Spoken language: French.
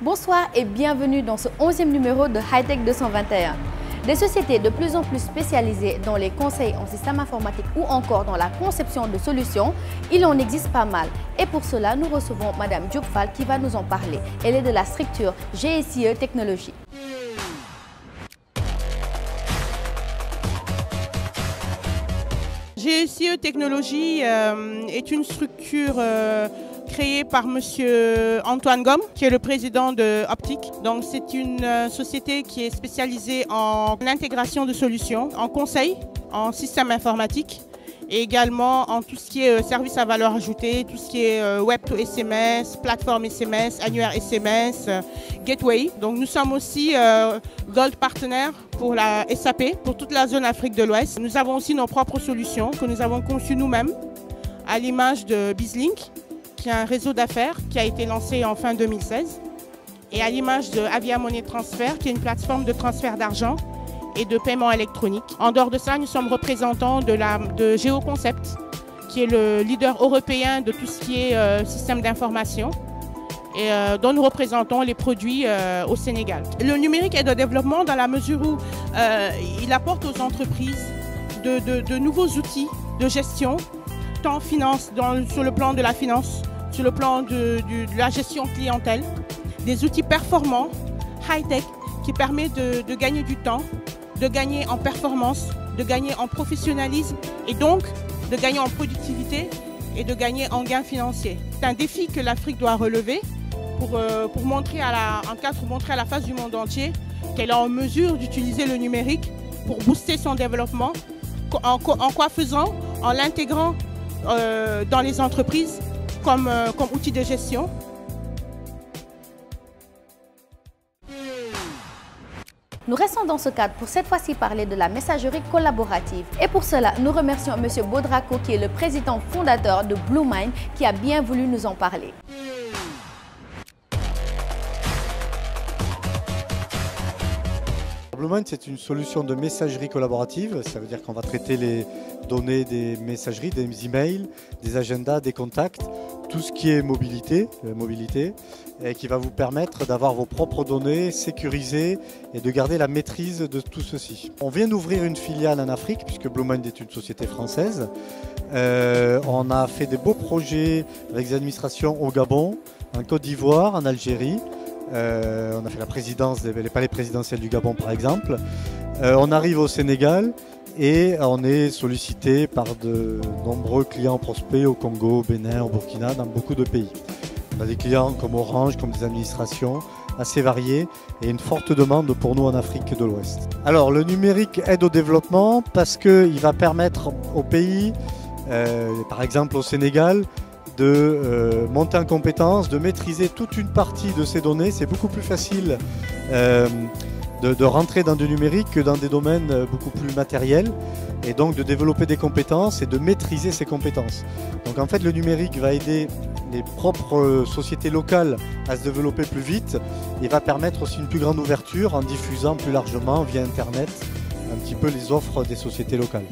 Bonsoir et bienvenue dans ce 11e numéro de Hightech 221. Des sociétés de plus en plus spécialisées dans les conseils en système informatique ou encore dans la conception de solutions, il en existe pas mal. Et pour cela, nous recevons Madame Diop Fall qui va nous en parler. Elle est de la structure GSIE Technologies. GSIE Technologies est une structure créée par Monsieur Antoine Gomme, qui est le président de Optic. Donc c'est une société qui est spécialisée en intégration de solutions, en conseil, en système informatique et également en tout ce qui est service à valeur ajoutée, tout ce qui est web to SMS, plateforme SMS, annuaire SMS, gateway. Donc nous sommes aussi Gold Partner pour la SAP, pour toute la zone Afrique de l'Ouest. Nous avons aussi nos propres solutions que nous avons conçues nous-mêmes, à l'image de BizLink, qui est un réseau d'affaires qui a été lancé en fin 2016, et à l'image de Avia Money Transfer, qui est une plateforme de transfert d'argent et de paiement électronique. En dehors de ça, nous sommes représentants de GeoConcept, qui est le leader européen de tout ce qui est système d'information, et dont nous représentons les produits au Sénégal. Le numérique est de développement dans la mesure où il apporte aux entreprises de nouveaux outils de gestion, tant sur le plan de la finance, sur le plan de la gestion clientèle, des outils performants, high-tech, qui permettent de gagner du temps, de gagner en performance, de gagner en professionnalisme et donc de gagner en productivité et de gagner en gains financiers. C'est un défi que l'Afrique doit relever pour montrer à la face du monde entier qu'elle est en mesure d'utiliser le numérique pour booster son développement. En quoi faisant? En l'intégrant dans les entreprises comme outil de gestion. Nous restons dans ce cadre pour cette fois-ci parler de la messagerie collaborative. Et pour cela, nous remercions M. Baudraco qui est le président fondateur de BlueMind qui a bien voulu nous en parler. BlueMind, c'est une solution de messagerie collaborative. Ça veut dire qu'on va traiter les données des messageries, des emails, des agendas, des contacts, tout ce qui est mobilité, et qui va vous permettre d'avoir vos propres données sécurisées et de garder la maîtrise de tout ceci. On vient d'ouvrir une filiale en Afrique, puisque BlueMind est une société française. On a fait des beaux projets avec des administrations au Gabon, en Côte d'Ivoire, en Algérie. On a fait la présidence, les palais présidentiels du Gabon par exemple. On arrive au Sénégal et on est sollicité par de nombreux clients prospects au Congo, au Bénin, au Burkina, dans beaucoup de pays. On a des clients comme Orange, comme des administrations assez variées et une forte demande pour nous en Afrique de l'Ouest. Alors le numérique aide au développement parce qu'il va permettre aux pays, par exemple au Sénégal, de monter en compétence, de maîtriser toute une partie de ces données. C'est beaucoup plus facile de rentrer dans du numérique que dans des domaines beaucoup plus matériels et donc de développer des compétences et de maîtriser ces compétences. Donc en fait le numérique va aider les propres sociétés locales à se développer plus vite et va permettre aussi une plus grande ouverture en diffusant plus largement via Internet un petit peu les offres des sociétés locales.